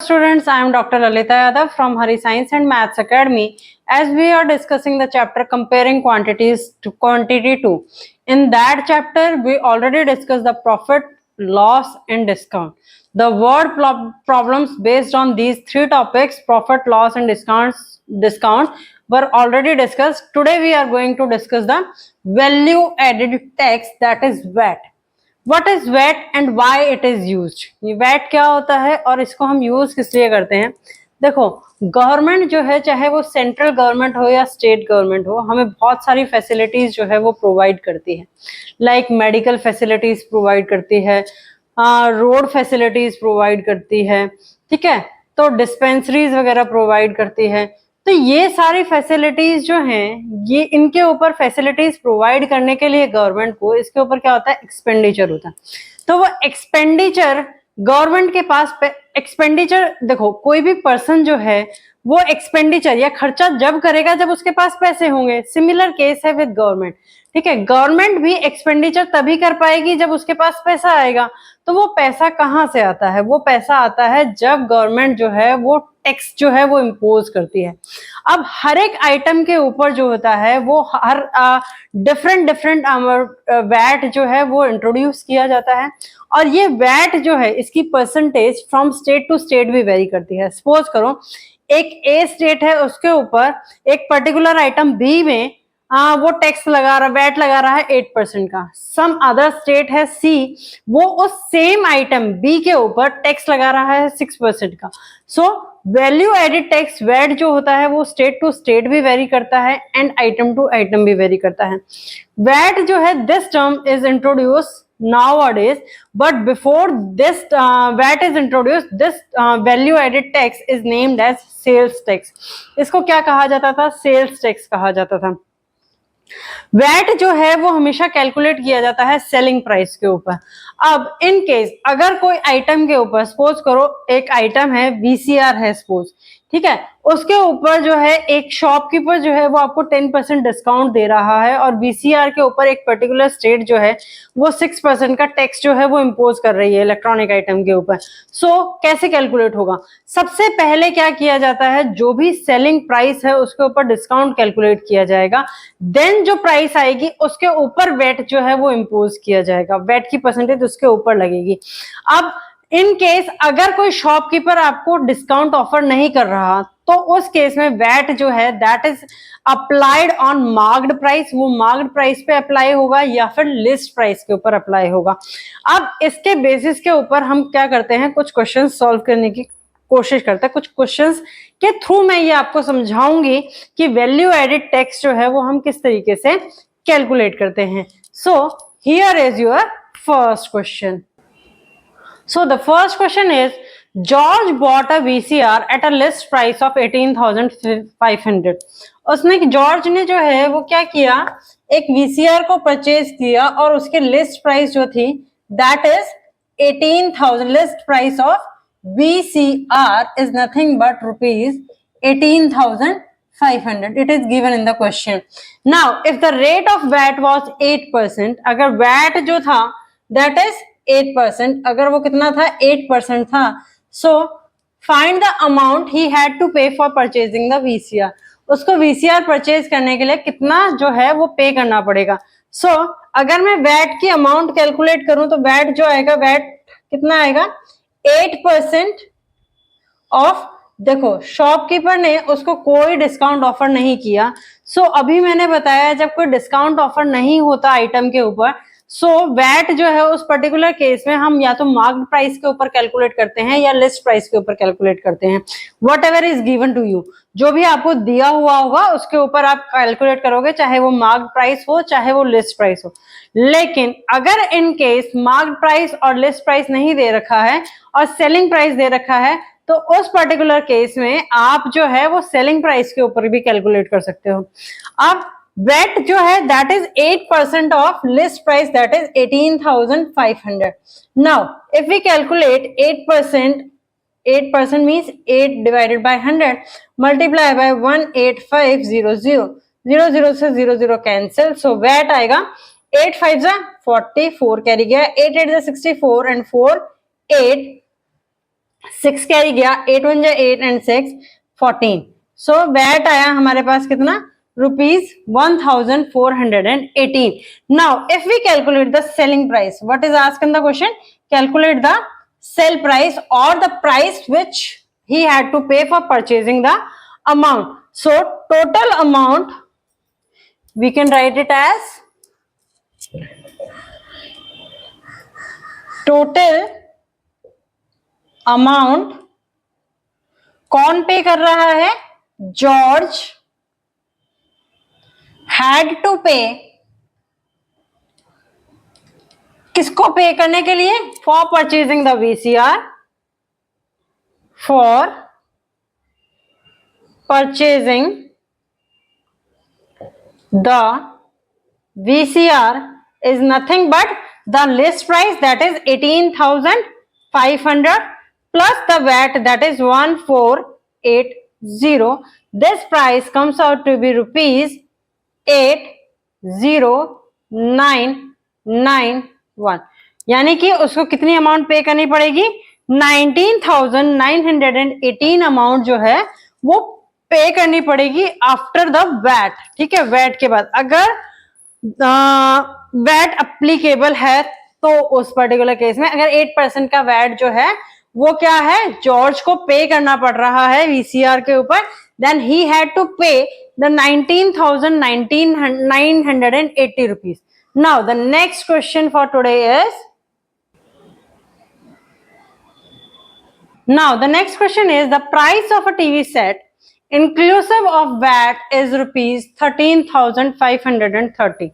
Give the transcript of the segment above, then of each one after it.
students, I am Dr. Lalita Yadav from Hari Science and Maths Academy as we are discussing the chapter comparing quantities to quantity 2. In that chapter, we already discussed the profit, loss and discount. The word problems based on these three topics, profit, loss and discount were already discussed. Today we are going to discuss the value added tax, that is VAT. What is VAT and why it is used? ये VAT क्या होता है और इसको हम use किस लिए करते हैं? देखो, गवर्नमेंट जो है, चाहे वो सेंट्रल गवर्नमेंट हो या स्टेट गवर्नमेंट हो, हमें बहुत सारी फैसिलिटीज जो है वो प्रोवाइड करती है. लाइक मेडिकल फैसिलिटीज प्रोवाइड करती है, रोड फैसिलिटीज प्रोवाइड करती है, ठीक है, तो डिस्पेंसरीज वगैरह प्रोवाइड करती है. तो ये सारी फैसिलिटीज जो हैं, ये इनके ऊपर फैसिलिटीज प्रोवाइड करने के लिए गवर्नमेंट को इसके ऊपर क्या होता है, एक्सपेंडिचर होता है. तो वो एक्सपेंडिचर गवर्नमेंट के पास एक्सपेंडिचर, देखो कोई भी पर्सन जो है वो एक्सपेंडिचर या खर्चा जब करेगा जब उसके पास पैसे होंगे. सिमिलर केस है विद गवर्नमेंट, ठीक है. गवर्नमेंट भी एक्सपेंडिचर तभी कर पाएगी जब उसके पास पैसा आएगा. तो वो पैसा कहाँ से आता है? वो पैसा आता है जब गवर्नमेंट जो है वो टैक्स जो है वो इम्पोज करती है. अब हर एक आइटम के ऊपर जो होता है वो हर डिफरेंट वैट जो है वो इंट्रोड्यूस किया जाता है. और ये वैट जो है इसकी percentage from state to state भी वेरी करती है. सपोज करो एक ए स्टेट है, उसके ऊपर एक पर्टिकुलर आइटम बी में वो टैक्स लगा रहा, वैट लगा रहा है 8% का. सम अदर स्टेट है सी, वो उस सेम आइटम बी के ऊपर टैक्स लगा रहा है 6% का. So value added tax VAT जो होता है वो स्टेट टू स्टेट भी वेरी करता है एंड आइटम टू आइटम भी वेरी करता है. वैट जो है, this term is introduce nowadays, but before this VAT is introduced, this value added tax is named as sales tax. इसको क्या कहा जाता था? सेल्स टैक्स कहा जाता था. वैट जो है वो हमेशा कैलकुलेट किया जाता है सेलिंग प्राइस के ऊपर. अब इन केस अगर कोई आइटम के ऊपर, सपोज करो एक आइटम है वीसीआर है सपोज, ठीक है, उसके ऊपर जो है एक शॉपकीपर जो है वो आपको 10% डिस्काउंट दे रहा है और वीसीआर के ऊपर एक पर्टिकुलर स्टेट जो है वो 6% का टैक्स जो है वो इम्पोज कर रही है इलेक्ट्रॉनिक आइटम के ऊपर. सो कैसे कैलकुलेट होगा? सबसे पहले क्या किया जाता है, जो भी सेलिंग प्राइस है उसके ऊपर डिस्काउंट कैलकुलेट किया जाएगा. देन जो प्राइस आएगी उसके ऊपर वैट जो है वो इम्पोज किया जाएगा, वैट की परसेंटेज उसके ऊपर लगेगी. अब इन केस अगर कोई शॉपकीपर आपको डिस्काउंट ऑफर नहीं कर रहा तो उस केस में वैट जो है that is applied on marked price. वो मार्क्ड प्राइस पे अप्लाई होगा या फिर लिस्ट प्राइस के ऊपर अप्लाई होगा. अब इसके बेसिस के ऊपर हम क्या करते हैं, कुछ क्वेश्चन सॉल्व करने की कोशिश करते हैं. कुछ क्वेश्चंस के थ्रू मैं ये आपको समझाऊंगी कि वैल्यू एडेड टैक्स जो है वो हम किस तरीके से कैलकुलेट करते हैं. So here is your first question. So the first question is, George bought a VCR at a list price of 18,500. उसने, जॉर्ज ने जो है वो क्या किया, एक VCR को परचेज किया और उसके लिस्ट प्राइस जो थी that is 18,000. List price of VCR is nothing but rupees 18,500. It is given in the question. Now if the rate of VAT was 8%, अगर VAT जो था that is 8%, अगर वो कितना था, 8% था. So find the amount he had to pay for purchasing the VCR. उसको VCR purchase करने के लिए कितना जो है वो पे करना पड़ेगा. सो अगर मैं वैट की अमाउंट कैलकुलेट करूं तो वैट जो आएगा, वैट कितना आएगा, 8% ऑफ. देखो शॉपकीपर ने उसको कोई डिस्काउंट ऑफर नहीं किया. सो अभी मैंने बताया जब कोई डिस्काउंट ऑफर नहीं होता आइटम के ऊपर, सो वैट जो है उस पर्टिकुलर केस में हम या तो मार्क्ड प्राइस के ऊपर कैलकुलेट करते हैं या लिस्ट प्राइस के ऊपर कैलकुलेट करते हैं. Whatever is given to you, जो भी आपको दिया हुआ होगा उसके ऊपर आप कैलकुलेट करोगे, चाहे वो मार्क्ड प्राइस हो चाहे वो लिस्ट प्राइस हो. लेकिन अगर इन केस मार्क्ड प्राइस और लिस्ट प्राइस नहीं दे रखा है और सेलिंग प्राइस दे रखा है तो उस पर्टिकुलर केस में आप जो है वो सेलिंग प्राइस के ऊपर भी कैलकुलेट कर सकते हो. अब वैट जो है that is 8% of list price that is 18,500. Now if we calculate 8% means 8 divided by 100 multiply by 18500. 00 से 00 कैंसिल. सो वैट आएगा 8 5 44 कैरी गया, 8 8 64 एंड 4 8 6 कैरी गया, 8 1 जा 8 एंड 6 14। सो वैट आया हमारे पास कितना, rupees 1418। Now if we calculate the selling price, what is asked in the question, calculate the sale price और the price which he had to pay for purchasing the amount. So total amount we can write it as total amount कौन पे कर रहा है, George had to पे, किसको पे करने के लिए, for purchasing the VCR, for purchasing the VCR is nothing but the list price, that is 18,500 plus the VAT, that is 1480. This price comes out to be rupees 80991। यानी कि उसको कितनी अमाउंट पे करनी पड़ेगी, 19,918 अमाउंट जो है वो पे करनी पड़ेगी आफ्टर द वैट। ठीक है, वैट के बाद अगर वैट अप्लीकेबल है तो उस पर्टिकुलर केस में अगर 8% का वैट जो है वो क्या है, जॉर्ज को पे करना पड़ रहा है वीसीआर के ऊपर, देन ही हैड टू पे the 19,980 rupees. Now the next question for today is, now the next question is the price of a TV set inclusive of VAT is rupees 13,530।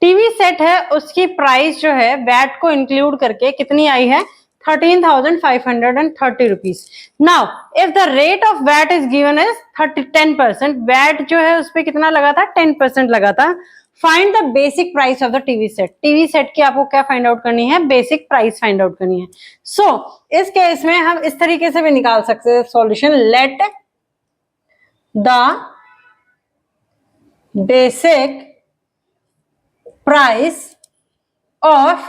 TV set है उसकी price जो है VAT को include करके कितनी आई है, 13,530 rupees. Now if the rate of VAT is given is 10%, VAT जो है उस पर कितना लगा था, 10% लगा था। Find the basic price of the TV set, TV set की आपको क्या फाइंड आउट करनी है, बेसिक प्राइस फाइंड आउट करनी है। सो इस केस में हम इस तरीके से भी निकाल सकते हैं solution, let the basic price of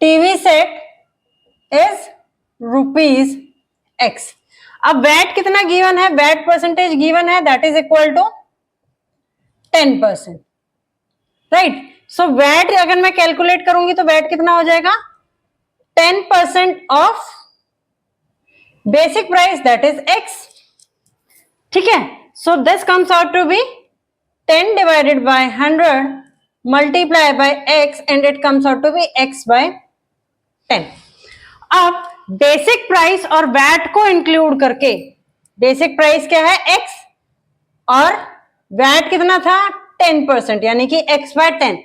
TV set is rupees x. अब वैट कितना गिवन है, वैट परसेंटेज गिवन है, that is equal to 10%, right. So VAT अगर मैं कैलकुलेट करूंगी तो वैट कितना हो जाएगा, 10% off basic price that is x. ठीक है, so this comes out to be 10 divided by 100 multiply by x and it comes out to be x by 10। अब बेसिक प्राइस और वैट को इंक्लूड करके, बेसिक प्राइस क्या है x और VAT कितना था 10%, यानी कि x by 10,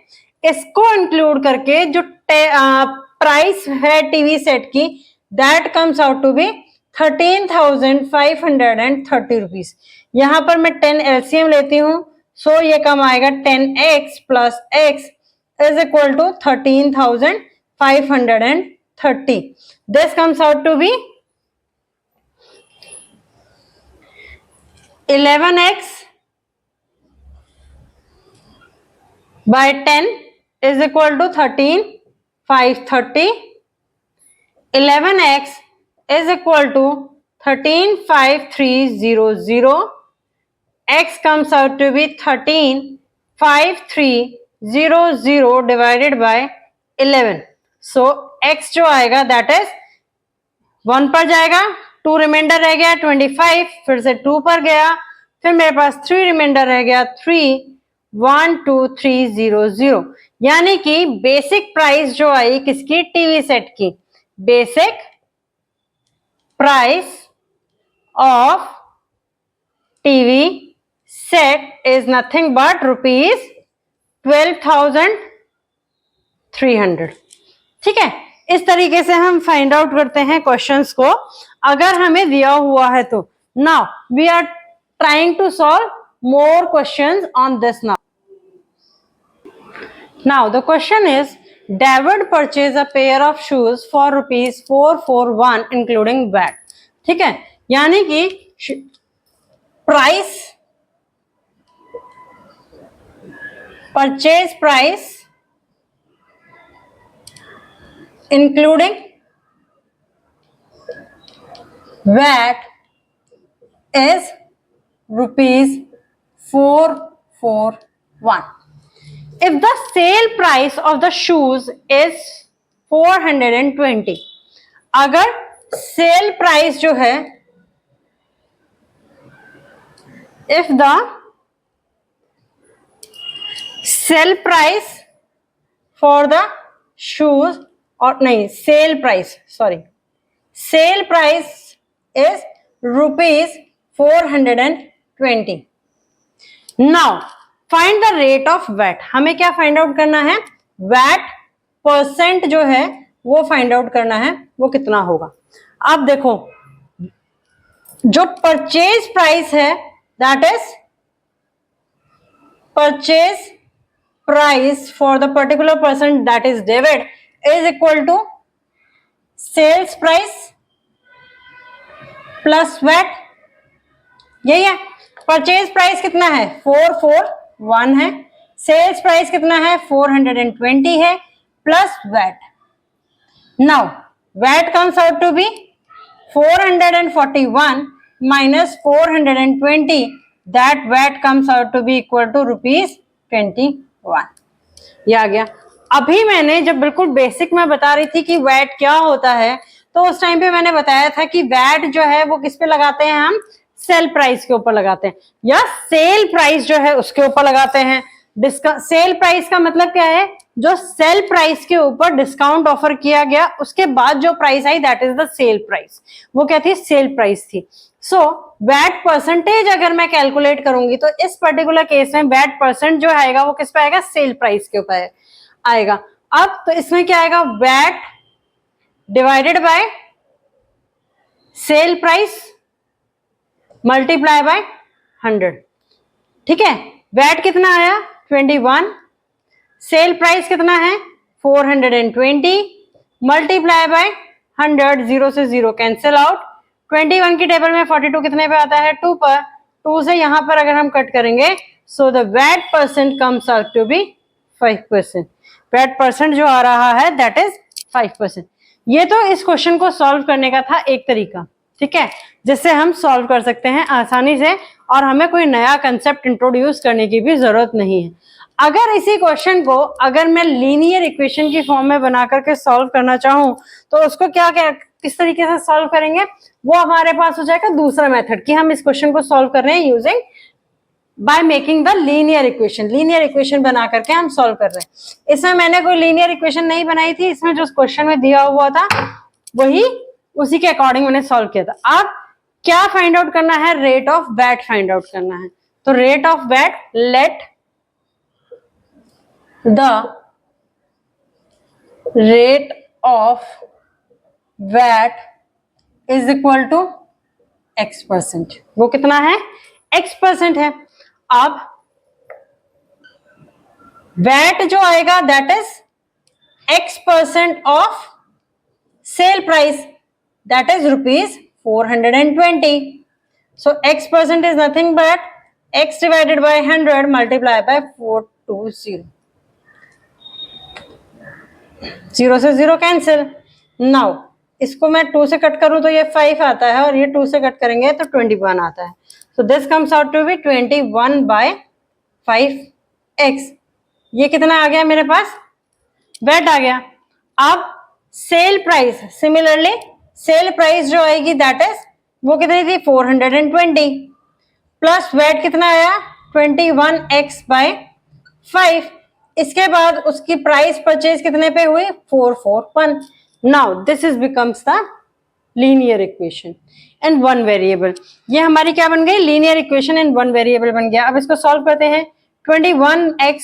इसको इंक्लूड करके जो प्राइस है टीवी सेट की that comes out to be 13,530 rupees. यहां पर मैं 10 एलसीएम लेती हूं, सो ये कम आएगा 10x plus x is equal to 13,530। This comes out to be 11x by 10 is equal to 13,530। 11x is equal to 13,530। x comes out to be 13,530 divided by 11। so x जो आएगा दैट इज 1 पर जाएगा, 2 reminder रह गया 25, फिर से 2 पर गया, फिर मेरे पास 3 रिमाइंडर रह गया 3,12300। यानी कि बेसिक प्राइस जो आई किसकी, टीवी सेट की, basic price of TV set is nothing but rupees 12,300। ठीक है, इस तरीके से हम फाइंड आउट करते हैं क्वेश्चंस को अगर हमें दिया हुआ है तो। Now we are trying to solve more questions on this. Now the question is David purchase a pair of shoes for rupees 441 including VAT. ठीक है, यानी कि price, purchase price including VAT is rupees 441. If the sale price of the shoes is 420, अगर sale price जो है, if the sell price for the shoes, और नहीं, sale price, sorry, sale price is rupees 420. Now find the rate of VAT. हमें क्या find out करना है? VAT percent जो है वो फाइंड आउट करना है, वो कितना होगा. अब देखो, जो परचेज प्राइस है, that is purchase price for the particular person, that is debit, is equal to sales price plus VAT. यही है. परचेज प्राइस कितना है? 441 है. सेल्स प्राइस कितना है? 420 है, plus VAT. Now VAT comes out to be 441 minus 420. That VAT comes out to be equal to rupees 21. ये आ गया. अभी मैंने जब बिल्कुल बेसिक में बता रही थी कि वैट क्या होता है, तो उस टाइम पे मैंने बताया था कि वैट जो है वो किस पे लगाते हैं? हम सेल प्राइस के ऊपर लगाते हैं, या सेल प्राइस जो है उसके ऊपर लगाते हैं. सेल प्राइस का मतलब क्या है? जो सेल प्राइस के ऊपर डिस्काउंट ऑफर किया गया, उसके बाद जो price I, that is the sale price. वो क्या थी? सेल प्राइस थी. सो वैट परसेंटेज अगर मैं कैलकुलेट करूंगी, तो इस पर्टिकुलर केस में वैट परसेंट जो आएगा वो किस पे आएगा? सेल प्राइस के ऊपर आएगा. अब तो इसमें क्या आएगा? VAT divided by sale price multiply by 100. ठीक है. वैट कितना आया? 21. सेल प्राइस कितना है? 420 मल्टीप्लाई बाय 100. 0 से 0 कैंसिल आउट. 21 की टेबल में 42 कितने पे आता है? 2 पर. 2 से यहां पर अगर हम कट करेंगे, so the VAT percent comes out to be 5%. VAT percent जो आ रहा है, दैट इज 5%. ये तो इस क्वेश्चन को सॉल्व करने का था एक तरीका, ठीक है, जिससे हम सॉल्व कर सकते हैं आसानी से, और हमें कोई नया कंसेप्ट इंट्रोड्यूस करने की भी जरूरत नहीं है. अगर इसी क्वेश्चन को अगर मैं लीनियर इक्वेशन की फॉर्म में बना करके सॉल्व करना चाहूं, तो उसको क्या किस तरीके से सॉल्व करेंगे? वो हमारे पास हो जाएगा दूसरा मेथड, कि हम इस क्वेश्चन को सॉल्व कर रहे हैं using by making the linear equation. Linear equation बना करके हम सॉल्व कर रहे हैं. इसमें मैंने कोई लीनियर इक्वेशन नहीं बनाई थी, इसमें जो क्वेश्चन में दिया हुआ था वही, उसी के अकॉर्डिंग मैंने सॉल्व किया था. अब क्या फाइंड आउट करना है? Rate of VAT find out करना है. तो rate of VAT, let the rate of VAT is equal to X%. वो कितना है? X% है. अब वैट जो आएगा, that is X% of sale price, that is rupees 420. So X% is nothing but X divided by 100 multiplied by 420. 0 से 0 cancel. Now इसको मैं 2 से कट करूं तो ये 5 आता है, और ये 2 से कट करेंगे तो 21 आता है. So this comes out to be 21 by 5x. ये कितना आ गया मेरे पास? वैट आ गया. अब sale price, similarly sale price जो आएगी, दैट इज वो कितनी थी? 420 प्लस वैट कितना आया? 21x by 5. इसके बाद उसकी प्राइस परचेज कितने पे हुई? 441. Now this is becomes the linear equation in one variable. ये हमारी क्या बन गई? Linear equation in one variable बन गया. अब इसको सॉल्व करते हैं. 21x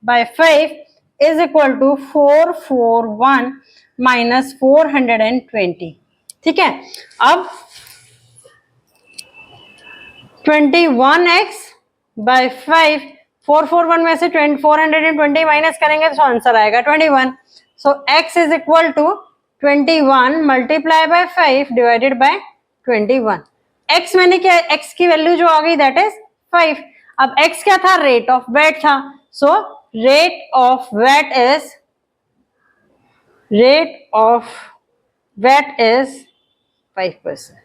by 5 is equal to 441 minus 420. ठीक है. अब 21x बाय 5, 441 में से 420 माइनस करेंगे तो आंसर आएगा 21. So x is equal to 21 multiply by 5 divided by 21. x मैंने क्या, x की वैल्यू जो आ गई, दैट इज 5. अब x क्या था? रेट ऑफ वैट था. So rate of VAT is 5%.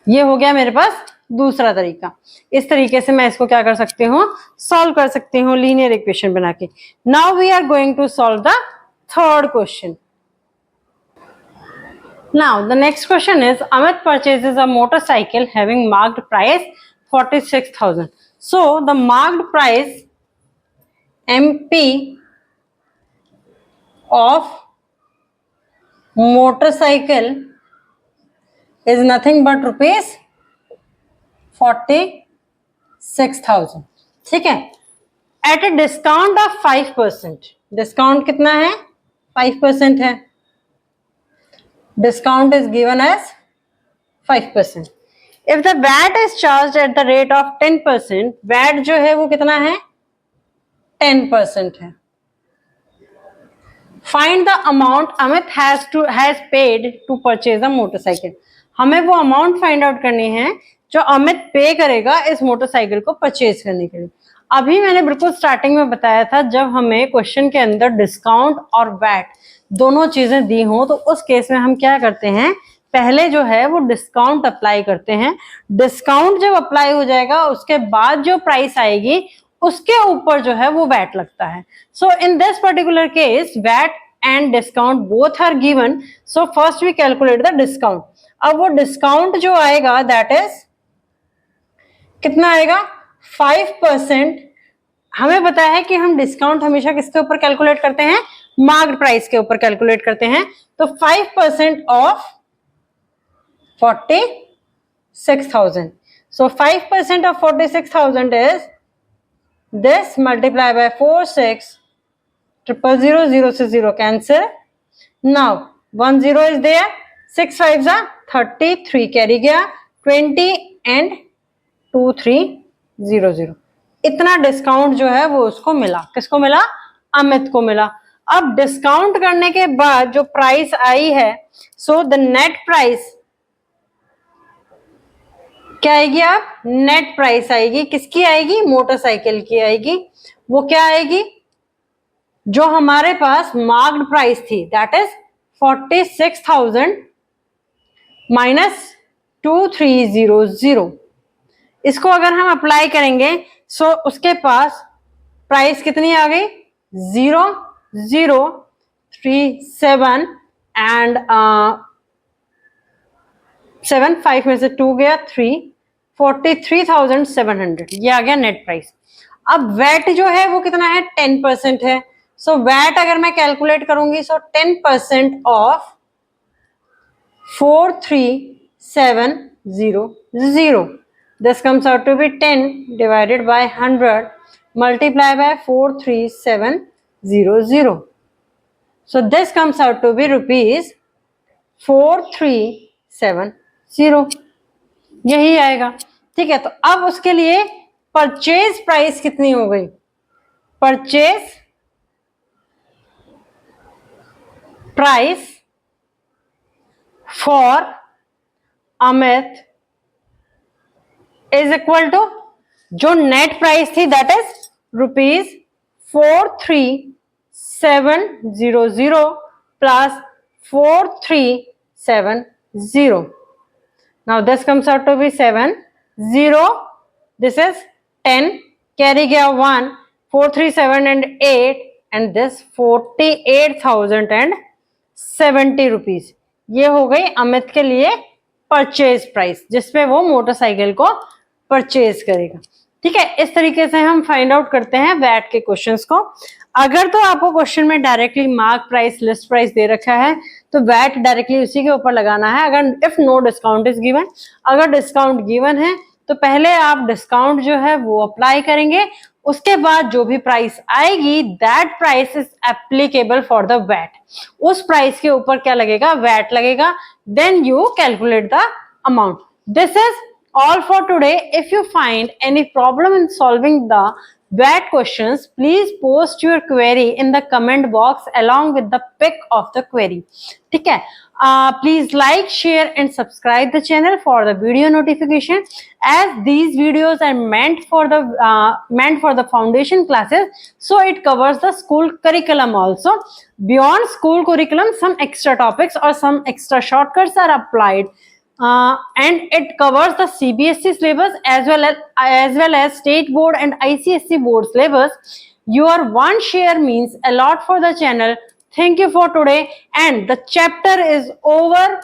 ये हो गया मेरे पास दूसरा तरीका। इस तरीके से मैं इसको क्या कर सकती हूँ, सॉल्व कर सकती हूँ लीनियर इक्वेशन बना के। Now we are going to solve the third question. Now the next question is Amit purchases a motorcycle having marked price 46,000. So the marked price MP of motorcycle is nothing but rupees 46,000. ठीक है, at a discount of 5%. Discount कितना है, 5% है. Discount is given as 5%. If the VAT is charged at the rate of 10%, VAT जो है वो कितना है, 10% है. Find the amount Amit has paid to purchase a motorcycle. हमें वो अमाउंट फाइंड आउट करनी है जो अमित पे करेगा इस मोटरसाइकिल को परचेज करने के लिए. अभी मैंने बिल्कुल स्टार्टिंग में बताया था, जब हमें क्वेश्चन के अंदर डिस्काउंट और वैट दोनों चीजें दी हो तो उस केस में हम क्या करते हैं, पहले जो है वो डिस्काउंट अप्लाई करते हैं. डिस्काउंट जब अप्लाई हो जाएगा उसके बाद जो प्राइस आएगी उसके ऊपर जो है वो वैट लगता है. So in this particular case VAT and discount both are given. So first we calculate the discount. अब वो डिस्काउंट जो आएगा दैट इज कितना आएगा, 5%. हमें पता है कि हम डिस्काउंट हमेशा किसके ऊपर कैलकुलेट करते हैं, मार्क्ड प्राइस के ऊपर कैलकुलेट करते हैं. तो 5% of 46,000. So 5% of 46,000 is this multiplied by 4, 6, 000, 0 से 0 cancel. Now 1 0 is there, 6 5 are 33 carry गया, 20 and 2 3 0 0. इतना डिस्काउंट जो है वो उसको मिला. किसको मिला, अमित को मिला. अब डिस्काउंट करने के बाद जो प्राइस आई है, सो द नेट प्राइस क्या आएगी, आप नेट प्राइस आएगी. किसकी आएगी, मोटरसाइकिल की आएगी. वो क्या आएगी, जो हमारे पास मार्क्ड प्राइस थी दैट इज 46,000 माइनस 2300. इसको अगर हम अप्लाई करेंगे सो उसके पास प्राइस कितनी आ गई, 0037 एंड 7 5 में से 2 गया 3, 43,700. ये आ गया नेट प्राइस. अब वैट जो है वो कितना है, 10% है. सो वैट अगर मैं कैलकुलेट करूंगी सो 10% of 43,700. This comes out to be 10 divided by 100 multiplied by 43,700. So this comes out to be rupees 4370. यही आएगा. ठीक है, तो अब उसके लिए परचेज प्राइस कितनी हो गई, purchase price for Amit is equal to जो नेट प्राइस थी that is rupees 43,700 plus 4370. Now this comes out to be 7 0. This is 10 carry गया 1, 4 3 7 and 8 and this 48,070 रुपीज. ये हो गई अमित के लिए परचेज प्राइस जिसपे वो मोटरसाइकिल को परचेज करेगा. ठीक है, इस तरीके से हम फाइंड आउट करते हैं वैट के क्वेश्चंस को. अगर तो आपको क्वेश्चन में directly mark price list price दे रखा है तो वैट डायरेक्टली उसी के ऊपर लगाना है. अगर if no discount is given, अगर डिस्काउंट गिवन है तो पहले आप डिस्काउंट जो है वो अप्लाई करेंगे. उसके बाद जो भी प्राइस आएगी that price is applicable for the VAT. उस प्राइस के ऊपर क्या लगेगा, वैट लगेगा. Then you calculate the amount. This is all for today. If you find any problem in solving the VAT questions, please post your query in the comment box along with the pic of the query. ठीक है, please like, share and subscribe the channel for the video notification, as these videos are meant for the foundation classes, so it covers the school curriculum also. Beyond school curriculum, some extra topics or some extra shortcuts are applied and it covers the CBSE syllabus as well as state board and ICSE board syllabus. Your one share means a lot for the channel. Thank you for today, and the chapter is over.